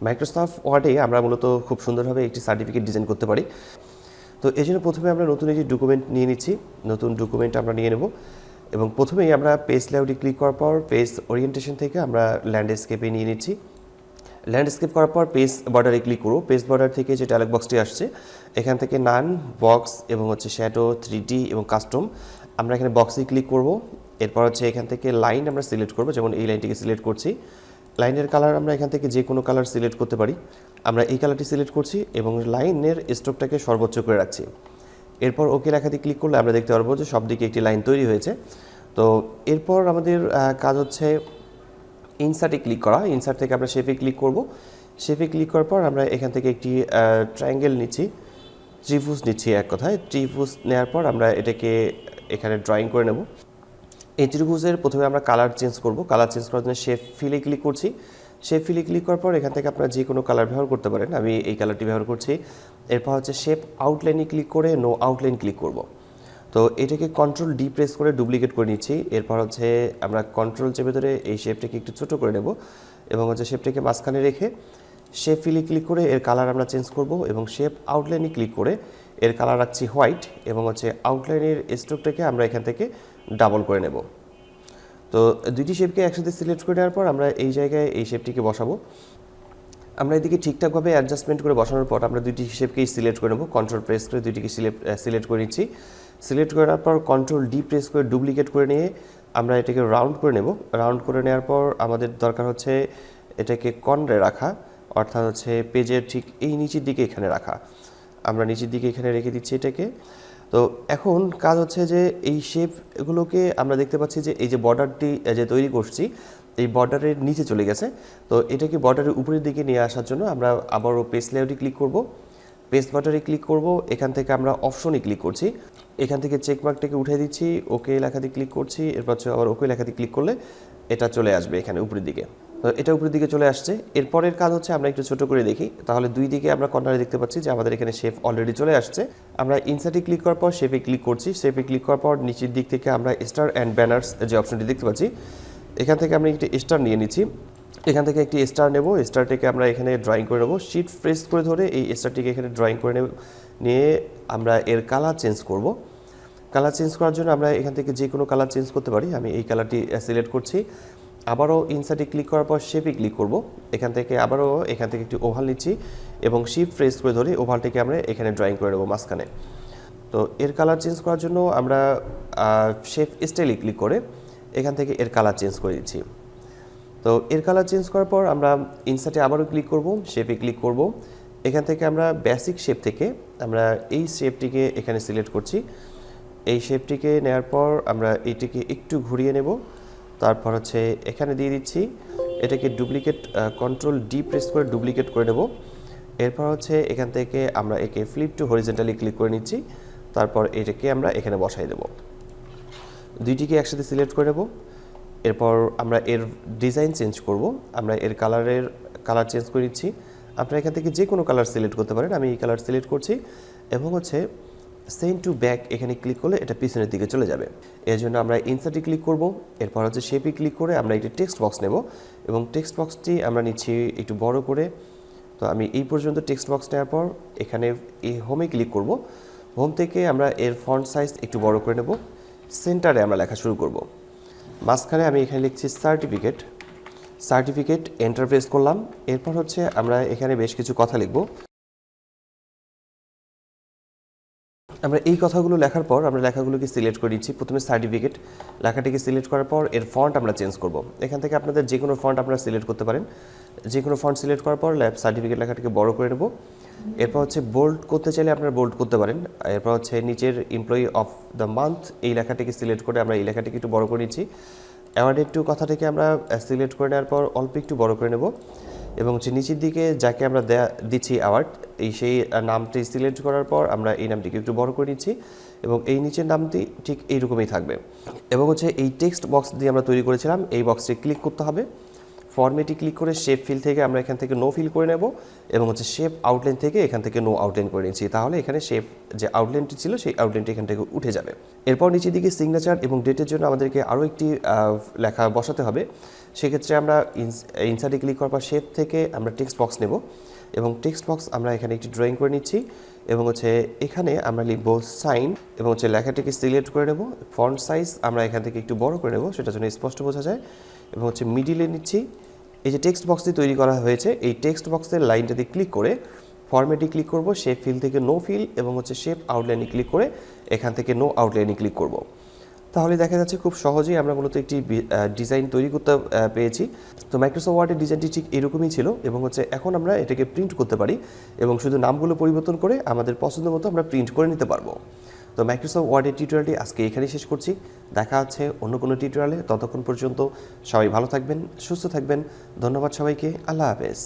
Microsoft ওয়ার্ডে আমরা মূলত খুব সুন্দরভাবে একটি সার্টিফিকেট ডিজাইন করতে পারি। তো এই জন্য প্রথমে আমরা নতুন একটি ডকুমেন্ট নিয়ে নিচ্ছি। নতুন ডকুমেন্ট আমরা নিয়ে নেব এবং প্রথমেই আমরা পেজ লেআউটে ক্লিক করার পর পেজ ওরিয়েন্টেশন থেকে আমরা ল্যান্ডস্কেপে নিয়ে নিচ্ছি। ল্যান্ডস্কেপ করার পর পেজ বর্ডারে ক্লিক করব। পেজ বর্ডার থেকে যে ডায়লগ বক্সটি আসছে এখান থেকে নান, বক্স এবং শ্যাডো, 3D এবং কাস্টম, আমরা এখানে বক্সে ক্লিক করব। এরপর এখান থেকে লাইন আমরা সিলেক্ট করব, যেমন এই লাইনটিকে সিলেক্ট করছি। লাইনের কালার আমরা এখান থেকে যে কোনো কালার সিলেক্ট করতে পারি। আমরা এই কালারটি সিলেক্ট করছি এবং লাইনের স্ট্রোকটাকে সর্বোচ্চ করে রাখছি। এরপর ওকে লেখাতে ক্লিক করলে আমরা দেখতে পারবো যে সব দিকে একটি লাইন তৈরি হয়েছে। তো এরপর আমাদের কাজ হচ্ছে ইনসার্টে ক্লিক করা। ইনসার্ট থেকে আমরা শেপে ক্লিক করব। শেপে ক্লিক করার পর আমরা এখান থেকে একটি ট্রায়াঙ্গেল নিচ্ছি, ত্রিভুজ নিচ্ছি, এক কথায় ত্রিভুজ নেওয়ার পর আমরা এটাকে এখানে ড্রয়িং করে নেব। এই ত্রিভুজের প্রথমে আমরা কালার চেঞ্জ করব। কালার চেঞ্জ করার জন্য শেপ ফিলে ক্লিক করছি। শেপ ফিলে ক্লিক করার পর এখান থেকে আপনারা যে কোনো কালার ব্যবহার করতে পারেন। আমি এই কালারটি ব্যবহার করছি। এরপর শেপ আউটলাইনে ক্লিক করে নো আউটলাইন ক্লিক করব। তো এটাকে কন্ট্রোল ডি প্রেস করে ডুপ্লিকেট করে নিচ্ছি। এরপর আমরা কন্ট্রোল চেপে ধরে এই শেপটাকে একটু ছোটো করে নেব এবং শেপটাকে মাঝখানে রেখে শেপ ফিলে ক্লিক করে এর কালার আমরা চেঞ্জ করব এবং শেপ আউটলাইনে ক্লিক করে এর কালার রাখছি হোয়াইট এবং আউটলাইনের স্ট্রোকটাকে আমরা এখান থেকে ডাবল করে নেব। তো দুইটি শেপকে একসাথে সিলেক্ট করে নেওয়ার পর আমরা এই জায়গায় এই শেপটিকে বসাবো। আমরা এদিকে ঠিকঠাকভাবে অ্যাডজাস্টমেন্ট করে বসানোর পর আমরা দুইটি শেপকেই সিলেক্ট করে নেব। কন্ট্রোল প্রেস করে দুইটিকে সিলেক্ট করে নিচ্ছি। সিলেক্ট করার পর কন্ট্রোল ডি প্রেস করে ডুপ্লিকেট করে নিয়ে আমরা এটাকে রাউন্ড করে নেব। রাউন্ড করে নেওয়ার পর আমাদের দরকার হচ্ছে এটাকে কর্নারে রাখা, অর্থাৎ পেজের ঠিক এই নিচের দিকে এখানে রাখা। আমরা নিচের দিকে এখানে রেখে দিচ্ছি এটাকে। তো এখন কাজ হচ্ছে যে এই শেপগুলোকে আমরা দেখতে পাচ্ছি যে এই যে বর্ডারটি যে তৈরি করছি এই বর্ডারের নিচে চলে গেছে। তো এটাকে বর্ডারের উপরের দিকে নিয়ে আসার জন্য আমরা আবারও পেজ লেআউটে ক্লিক করব। পেজ বর্ডারে ক্লিক করব। এখান থেকে আমরা অপশনে ক্লিক করছি। এখান থেকে চেকমার্কটাকে উঠিয়ে দিচ্ছি, ওকে লেখাতে ক্লিক করছি। এরপর আবার ওকে লেখাতে ক্লিক করলে এটা চলে আসবে এখানে উপরের দিকে। তো এটা উপরের দিকে চলে আসছে। এরপরের কাজ হচ্ছে আমরা একটু ছোট করে দেখি, তাহলে দুই দিকে আমরা কর্নারে দেখতে পাচ্ছি যে আমাদের এখানে শেপ অলরেডি চলে আসছে। আমরা ইনসার্টে ক্লিক করার পর শেপে ক্লিক করছি। শেপে ক্লিক করার পর নিচের দিক থেকে আমরা স্টার অ্যান্ড ব্যানার্স যে অপশনটি দেখতে পাচ্ছি এখান থেকে আমরা একটি স্টার নিয়ে নিচ্ছি। এখান থেকে একটি স্টার নেব। স্টারটিকে আমরা এখানে ড্রয়িং করে নেব। শিফট প্রেস করে ধরে এই স্টারটিকে এখানে ড্রয়িং করে নিয়ে আমরা এর কালার চেঞ্জ করব। কালার চেঞ্জ করার জন্য আমরা এখান থেকে যে কোনো কালার চেঞ্জ করতে পারি। আমি এই কালারটি সিলেক্ট করছি। আবারও ইনসার্টে ক্লিক করার পর শেপে ক্লিক করব। এখান থেকে একটি ওভাল নিচ্ছি এবং শিফট প্রেস করে ধরে ওভালটিকে আমরা এখানে ড্রয়িং করে নেব মাঝখানে। তো এর কালার চেঞ্জ করার জন্য আমরা শেপ স্টাইলে ক্লিক করে এখান থেকে এর কালার চেঞ্জ করে দিচ্ছি। তো এর কালার চেঞ্জ করার পর আমরা ইনসার্টে আবারও ক্লিক করব, শেপে ক্লিক করব। এখান থেকে আমরা বেসিক শেপ থেকে আমরা এই শেপটিকে এখানে সিলেক্ট করছি। এই শেপটিকে নেওয়ার পর আমরা এইটিকে একটু ঘুরিয়ে নেব। তারপর এখানে দিয়ে দিচ্ছি। এটাকে ডুপ্লিকেট কন্ট্রোল ডি প্রেস করে ডুপ্লিকেট করে নেব। এরপর এখান থেকে আমরা একে ফ্লিপ টু হরিজন্টালি ক্লিক করে নিচ্ছি। তারপর এটাকে আমরা এখানে বসাই দেব। দুইটিকে একসাথে সিলেক্ট করে নেব। এরপর আমরা এর ডিজাইন চেঞ্জ করব। আমরা এর কালার চেঞ্জ করে নিচ্ছি। আপনারা এখান থেকে যে কোনো কালার সিলেক্ট করতে পারেন। আমি এই কালার সিলেক্ট করছি এবং সেন্ড টু ব্যাক এখানে ক্লিক করলে এটা পিছনের দিকে চলে যাবে। এর জন্য আমরা ইনসার্টে ক্লিক করব। এরপর শেপে ক্লিক করে আমরা একটি টেক্সট বক্স নেব এবং টেক্সট বক্সটি আমরা নিচ্ছি একটু বড় করে। তো আমি এই পর্যন্ত টেক্সট বক্স নেওয়ার পর এখানে এই হোমে ক্লিক করব। হোম থেকে আমরা এর ফন্ট সাইজ একটু বড় করে নেব। সেন্টারে আমরা লেখা শুরু করব। মাঝখানে আমি এখানে লিখছি সার্টিফিকেট এন্টার প্রেস করলাম। এরপর আমরা এখানে বেশ কিছু কথা লিখব। আমরা এই কথাগুলো লেখার পর আমরা লেখাগুলোকে সিলেক্ট করে নিচ্ছি। প্রথমে সার্টিফিকেট লেখাটিকে সিলেক্ট করার পর এর ফন্ট আমরা চেঞ্জ করব। এখান থেকে আপনাদের যে কোনো ফন্ট আপনারা সিলেক্ট করতে পারেন। যে কোনো ফন্ট সিলেক্ট করার পর সার্টিফিকেট লেখাটিকে বড় করে নেব। এরপর বোল্ড করতে চাইলে আপনারা বোল্ড করতে পারেন। এরপর নিচের এমপ্লয়ি অফ দ্য মান্থ এই লেখাটিকে সিলেক্ট করে আমরা এই লেখাটিকে একটু বড় করে নিচ্ছি। অ্যাওয়ার্ডেড টু কথাটিকে আমরা সিলেক্ট করে নেওয়ার পর অল্প একটু বড় করে নেব এবং নিচের দিকে যাকে আমরা দিচ্ছি অ্যাওয়ার্ড সেই নামটি সিলেক্ট করার পর আমরা এই নামটিকে একটু বড় করে নিচ্ছি এবং এই নিচের নামটি ঠিক এইরকমই থাকবে। এবং এই টেক্সট বক্স দিয়ে আমরা তৈরি করেছিলাম এই বক্সে ক্লিক করতে হবে। ফরম্যাটে ক্লিক করে শেপ ফিল থেকে আমরা এখান থেকে নো ফিল করে নেব এবং শেপ আউটলাইন থেকে এখান থেকে নো আউটলাইন করে নিচ্ছি। তাহলে এখানে শেপ যে আউটলাইনটি ছিল সেই আউটলাইনটি এখান থেকে উঠে যাবে। এরপর নিচের দিকে সিগনেচার এবং ডেটের জন্য আমাদেরকে আরও একটি লেখা বসাতে হবে। সেক্ষেত্রে আমরা ইনসার্টে ক্লিক করার পর শেপ থেকে আমরা টেক্সট বক্স নেব এবং টেক্সট বক্স আমরা এখানে একটি ড্রয়িং করে নিচ্ছি এবং এখানে আমরা লিখব সাইন এবং লেখাটিকে সিলেক্ট করে নেব। ফন্ট সাইজ আমরা এখান থেকে একটু বড় করে নেব, সেটার জন্য স্পষ্ট বোঝা যায়। এবং মিডিলে নিচ্ছি। এই যে টেক্সট বক্সটি তৈরি করা হয়েছে, এই টেক্সট বক্সের লাইনটাতে ক্লিক করে ফরম্যাটে ক্লিক করব, শেপ ফিল থেকে নো ফিল এবং শেপ আউটলাইনে ক্লিক করে এখান থেকে নো আউটলাইনে ক্লিক করব। তাহলে দেখা যাচ্ছে খুব সহজেই আমরা মূলত একটি ডিজাইন তৈরি করতে পেরেছি। তো মাইক্রোসফট ওয়ার্ডের ডিজাইনটি ঠিক এরকমই ছিল এবং এখন আমরা এটাকে প্রিন্ট করতে পারি এবং শুধু নামগুলো পরিবর্তন করে আমাদের পছন্দ মতো আমরা প্রিন্ট করে নিতে পারবো। তো মাইক্রোসফট ওয়ার্ডের টিউটোরিয়ালটি আজকে এখানেই শেষ করছি। দেখা হচ্ছে অন্য কোনো টিউটোরিয়ালে। ততক্ষণ পর্যন্ত সবাই ভালো থাকবেন, সুস্থ থাকবেন। ধন্যবাদ সবাইকে। আল্লাহ হাফেজ।